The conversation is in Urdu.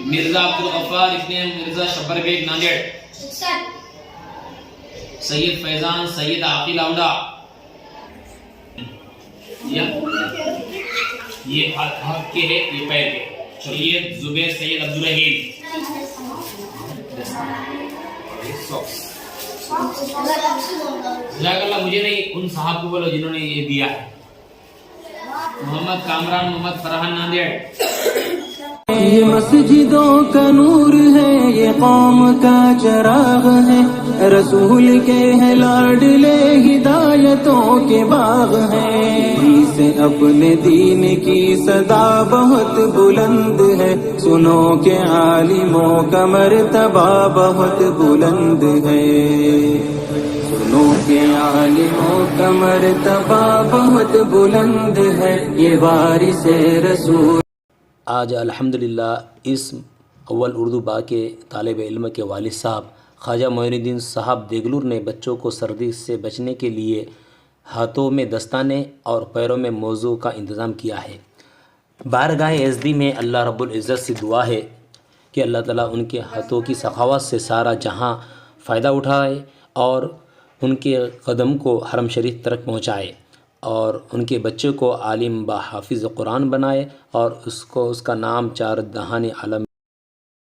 مرزا عبدالغفار ابن مرزا شبر بیگ ناندیڑ. سید فیضان سید عاقل آوڈا. یہ ہاتھ کے ہے، یہ پیر کے. سید زبیر سید عبدالرحیم. جزاک اللہ. مجھے نہیں، ان صاحب کو بولو جنہوں نے یہ دیا ہے. محمد کامران محمد فرحان ناندیڑ. یہ مسجدوں کا نور ہے، یہ قوم کا چراغ ہے، رسول کے ہے لاڈلے ہدایتوں کے باغ ہیں. سے اپنے دین کی صدا بہت بلند ہے، سنو کہ عالموں کا مرتبہ بہت بلند ہے. سنو کہ عالموں کا مرتبہ بہت بلند ہے، یہ وارث رسول. آج الحمدللہ اس اول اردو با کے طالب علم کے والد صاحب خواجہ معین الدین صاحب دیگلور نے بچوں کو سردی سے بچنے کے لیے ہاتھوں میں دستانے اور پیروں میں موزوں کا انتظام کیا ہے. بارگاہ یزدی میں اللہ رب العزت سے دعا ہے کہ اللہ تعالیٰ ان کے ہاتھوں کی سخاوت سے سارا جہاں فائدہ اٹھائے اور ان کے قدم کو حرم شریف تک پہنچائے اور ان کے بچے کو عالم با حافظ قرآن بنائے اور اس کا نام چار جہان عالم